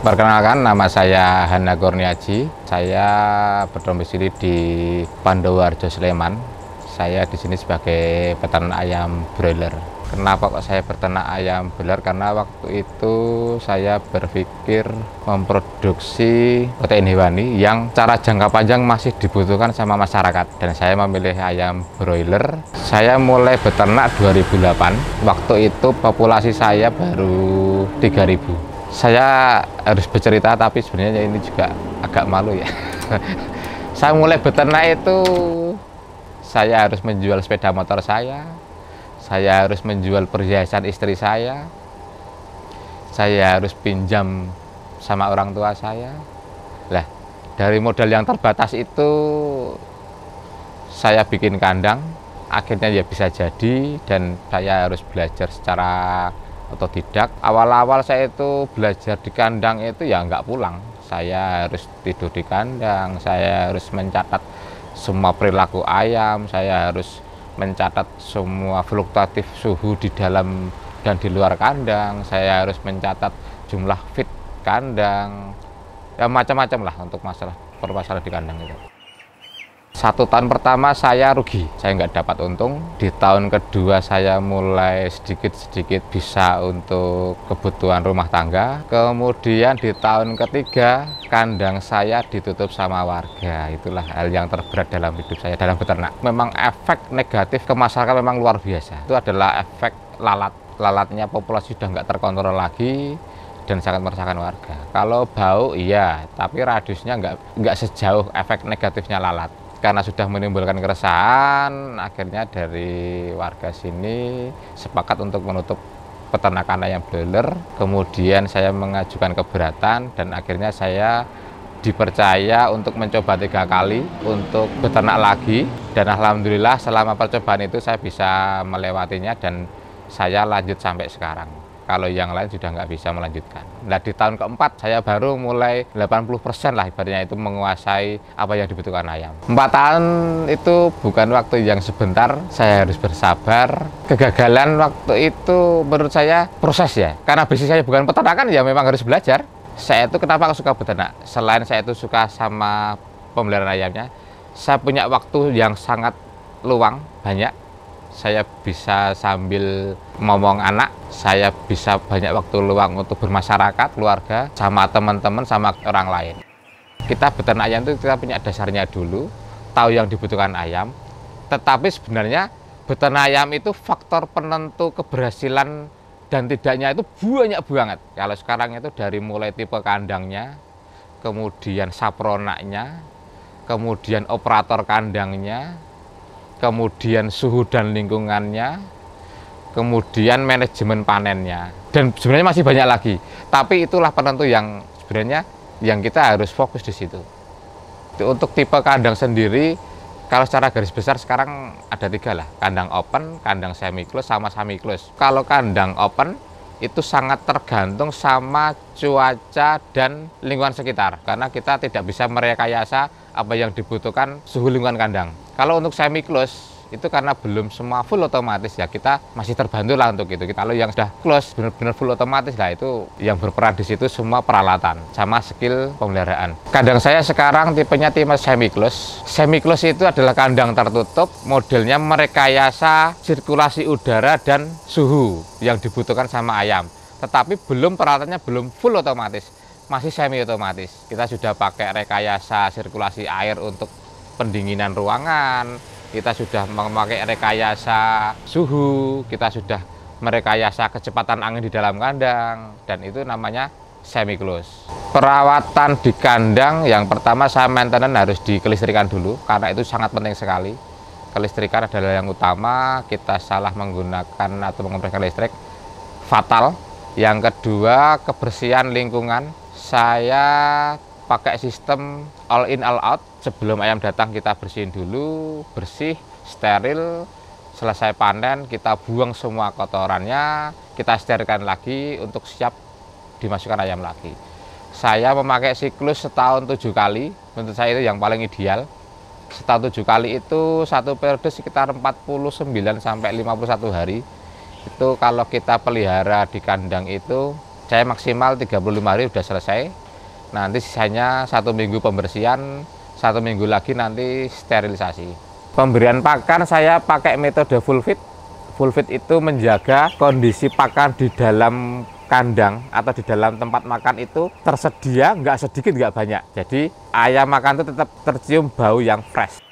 Perkenalkan, nama saya Hana Kurniaji. Saya berdomisili di Pandowoarjo, Sleman. Saya di sini sebagai peternak ayam broiler. Kenapa kok saya berternak ayam broiler? Karena waktu itu saya berpikir memproduksi protein hewani yang cara jangka panjang masih dibutuhkan sama masyarakat. Dan saya memilih ayam broiler. Saya mulai beternak 2008. Waktu itu populasi saya baru 3000. Saya harus bercerita, tapi sebenarnya ini juga agak malu ya. Saya mulai beternak itu, saya harus menjual sepeda motor saya harus menjual perhiasan istri saya harus pinjam sama orang tua saya. Lah, dari modal yang terbatas itu, saya bikin kandang, akhirnya ya bisa jadi, dan saya harus belajar secara otodidak. Awal-awal saya itu belajar di kandang itu ya nggak pulang. Saya harus tidur di kandang, saya harus mencatat semua perilaku ayam, saya harus mencatat semua fluktuatif suhu di dalam dan di luar kandang, saya harus mencatat jumlah feed kandang, ya macam-macam lah untuk permasalahan di kandang itu. 1 tahun pertama saya rugi, saya nggak dapat untung. Di tahun kedua saya mulai sedikit-sedikit bisa untuk kebutuhan rumah tangga. Kemudian di tahun ketiga kandang saya ditutup sama warga. Itulah hal yang terberat dalam hidup saya dalam beternak. Memang efek negatif ke masyarakat memang luar biasa. Itu adalah efek lalat. Lalatnya populasi sudah nggak terkontrol lagi dan sangat meresahkan warga. Kalau bau iya, tapi radiusnya nggak sejauh efek negatifnya lalat. Karena sudah menimbulkan keresahan, akhirnya dari warga sini sepakat untuk menutup peternakan ayam broiler. Kemudian saya mengajukan keberatan dan akhirnya saya dipercaya untuk mencoba 3 kali untuk beternak lagi. Dan alhamdulillah selama percobaan itu saya bisa melewatinya dan saya lanjut sampai sekarang. Kalau yang lain sudah nggak bisa melanjutkan. Nah, di tahun keempat saya baru mulai 80% lah ibaratnya itu menguasai apa yang dibutuhkan ayam. 4 tahun itu bukan waktu yang sebentar, saya harus bersabar. Kegagalan waktu itu menurut saya proses ya, karena bisnis saya bukan peternakan ya memang harus belajar. Saya itu kenapa suka beternak? Selain saya itu suka sama pemeliharaan ayamnya, saya punya waktu yang sangat luang, banyak. Saya bisa sambil ngomong anak, saya bisa banyak waktu luang untuk bermasyarakat, keluarga, sama teman-teman, sama orang lain. Kita beternak ayam itu kita punya dasarnya dulu, tahu yang dibutuhkan ayam, tetapi sebenarnya beternak ayam itu faktor penentu keberhasilan dan tidaknya itu banyak banget. Kalau sekarang itu dari mulai tipe kandangnya, kemudian sapronaknya, kemudian operator kandangnya, kemudian suhu dan lingkungannya, kemudian manajemen panennya, dan sebenarnya masih banyak lagi. Tapi itulah penentu yang sebenarnya yang kita harus fokus di situ. Untuk tipe kandang sendiri, kalau secara garis besar sekarang ada 3 lah, kandang open, kandang semi close, sama semi close. Kalau kandang open itu sangat tergantung sama cuaca dan lingkungan sekitar, karena kita tidak bisa merekayasa apa yang dibutuhkan suhu lingkungan kandang. Kalau untuk semi close itu karena belum semua full otomatis ya, kita masih terbantu lah untuk itu. Kalau yang sudah close benar-benar full otomatis lah, itu yang berperan di situ semua peralatan sama skill pemeliharaan. Kandang saya sekarang tipenya tipe semi close. Semi close itu adalah kandang tertutup, modelnya merekayasa sirkulasi udara dan suhu yang dibutuhkan sama ayam. Tetapi peralatannya belum full otomatis, masih semi otomatis. Kita sudah pakai rekayasa sirkulasi air untuk pendinginan ruangan, kita sudah memakai rekayasa suhu, kita sudah merekayasa kecepatan angin di dalam kandang, dan itu namanya semi close. Perawatan di kandang yang pertama saya maintenance harus dikelistrikan dulu, karena itu sangat penting sekali. Kelistrikan adalah yang utama, kita salah menggunakan atau mengompreskan listrik fatal. Yang kedua, kebersihan lingkungan. Saya pakai sistem all in all out. Sebelum ayam datang kita bersihin dulu, bersih, steril. Selesai panen kita buang semua kotorannya, kita sterilkan lagi untuk siap dimasukkan ayam lagi. Saya memakai siklus setahun 7 kali, menurut saya itu yang paling ideal. Setahun 7 kali itu satu periode sekitar 49 sampai 51 hari. Itu kalau kita pelihara di kandang itu Saya maksimal 35 hari udah selesai. Nanti sisanya 1 minggu pembersihan, 1 minggu lagi nanti sterilisasi. Pemberian pakan saya pakai metode full feed. Full feed itu menjaga kondisi pakan di dalam kandang atau di dalam tempat makan itu tersedia, nggak sedikit nggak banyak. Jadi ayam makan itu tetap tercium bau yang fresh.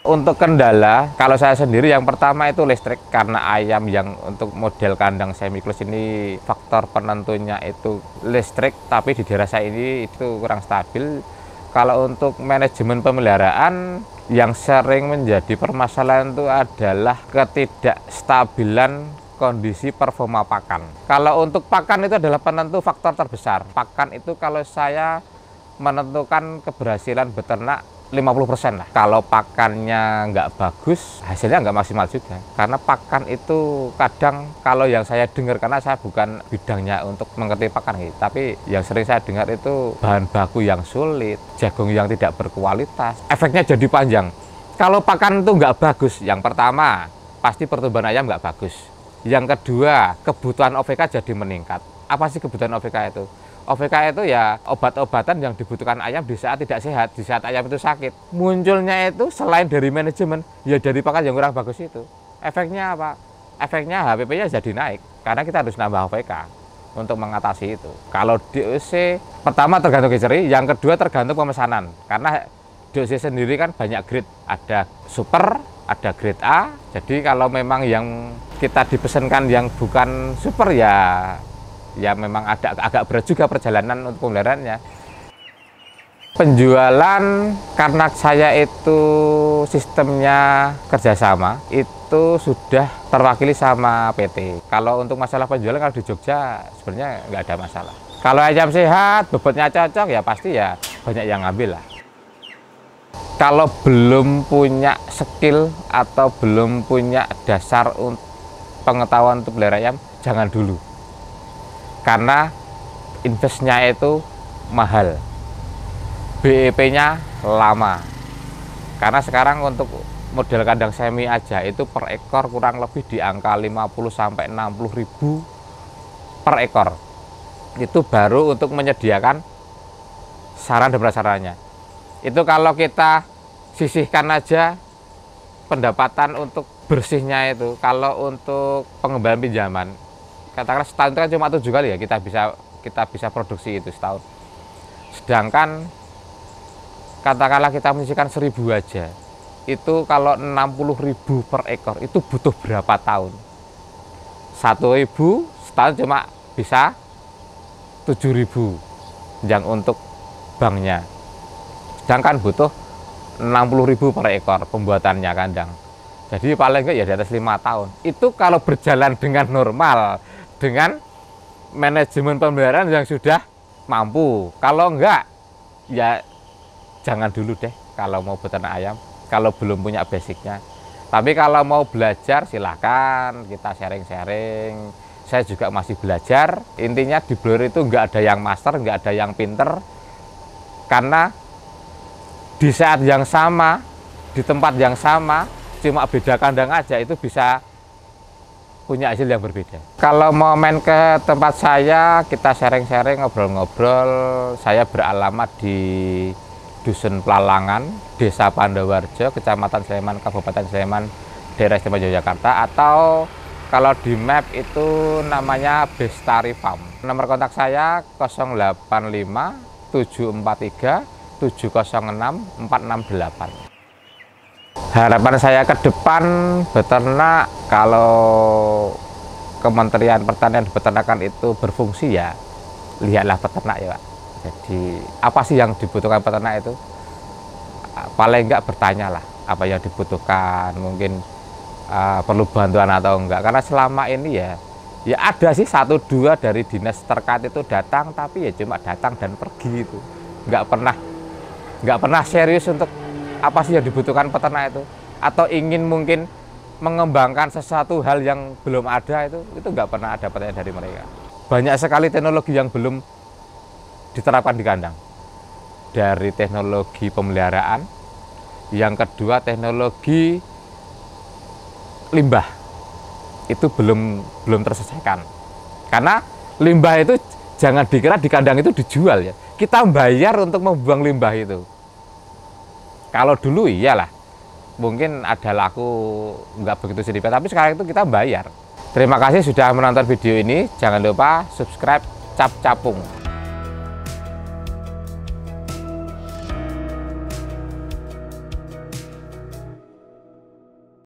Untuk kendala, kalau saya sendiri yang pertama itu listrik, karena ayam yang untuk model kandang semi close ini faktor penentunya itu listrik, tapi di daerah saya ini itu kurang stabil. Kalau untuk manajemen pemeliharaan yang sering menjadi permasalahan itu adalah ketidakstabilan kondisi performa pakan. Kalau untuk pakan itu adalah penentu faktor terbesar. Pakan itu kalau saya menentukan keberhasilan beternak 50% lah. Kalau pakannya nggak bagus, hasilnya nggak maksimal juga. Karena pakan itu kadang kalau yang saya dengar, karena saya bukan bidangnya untuk mengerti pakan gitu, tapi yang sering saya dengar itu bahan baku yang sulit, jagung yang tidak berkualitas, efeknya jadi panjang. Kalau pakan itu nggak bagus, yang pertama pasti pertumbuhan ayam nggak bagus. Yang kedua, kebutuhan OVK jadi meningkat. Apa sih kebutuhan OVK itu? OVK itu ya obat-obatan yang dibutuhkan ayam di saat tidak sehat, di saat ayam itu sakit. Munculnya itu selain dari manajemen, ya dari pakan yang kurang bagus itu. Efeknya apa? Efeknya HPP-nya jadi naik, karena kita harus nambah OVK untuk mengatasi itu. Kalau DOC, pertama tergantung hatchery, yang kedua tergantung pemesanan. Karena DOC sendiri kan banyak grade, ada super, ada grade A. Jadi kalau memang yang kita dipesankan yang bukan super ya memang agak berat juga perjalanan untuk pemeliharaannya. Penjualan, karena saya itu sistemnya kerjasama, itu sudah terwakili sama PT. Kalau untuk masalah penjualan, kalau di Jogja sebenarnya nggak ada masalah. Kalau ayam sehat, bobotnya cocok, ya pasti ya banyak yang ngambil lah. Kalau belum punya skill atau belum punya dasar untuk pengetahuan untuk pelihara ayam, jangan dulu. Karena investnya itu mahal, BEP-nya lama. Karena sekarang untuk model kandang semi aja itu per ekor kurang lebih di angka 50-60 ribu per ekor. Itu baru untuk menyediakan sarana dan prasarannya. Itu kalau kita sisihkan aja pendapatan untuk bersihnya itu, kalau untuk pengembangan pinjaman, katakanlah setahun itu kan cuma 7 kali ya kita bisa produksi itu setahun. Sedangkan katakanlah kita menyisihkan 1000 aja, itu kalau 60.000 per ekor itu butuh berapa tahun? 1.000 setahun cuma bisa 7.000 yang untuk banknya. Sedangkan butuh 60.000 per ekor pembuatannya kandang. Jadi paling enggak ya di atas 5 tahun. Itu kalau berjalan dengan normal, dengan manajemen pemeliharaan yang sudah mampu. Kalau enggak, ya jangan dulu deh kalau mau beternak ayam, kalau belum punya basicnya. Tapi kalau mau belajar silahkan, kita sharing-sharing. Saya juga masih belajar. Intinya di broiler itu enggak ada yang master, enggak ada yang pinter. Karena di saat yang sama, di tempat yang sama, cuma beda kandang aja itu bisa punya hasil yang berbeda. Kalau mau main ke tempat saya, kita sharing-sharing, ngobrol-ngobrol. Saya beralamat di Dusun Pelalangan, Desa Pandawarjo, Kecamatan Sleman, Kabupaten Sleman, daerah istimewa Yogyakarta. Atau kalau di map itu namanya Bestari Farm. Nomor kontak saya 085 743 706 468. Harapan saya ke depan beternak, kalau Kementerian Pertanian dan Peternakan itu berfungsi, ya lihatlah peternak ya Pak. Jadi apa sih yang dibutuhkan peternak itu? Paling enggak bertanyalah apa yang dibutuhkan, mungkin perlu bantuan atau enggak. Karena selama ini ya ada sih 1-2 dari dinas terkait itu datang, tapi ya cuma datang dan pergi itu. Nggak pernah serius untuk apa sih yang dibutuhkan peternak itu, atau ingin mungkin mengembangkan sesuatu hal yang belum ada, itu nggak pernah ada pertanyaan dari mereka. Banyak sekali teknologi yang belum diterapkan di kandang, dari teknologi pemeliharaan, yang kedua teknologi limbah itu belum terselesaikan, karena limbah itu jangan dikira di kandang itu dijual ya. Kita bayar untuk membuang limbah itu. Kalau dulu iyalah, mungkin ada laku nggak begitu sedikit, tapi sekarang itu kita bayar. Terima kasih sudah menonton video ini. Jangan lupa subscribe Cap Capung.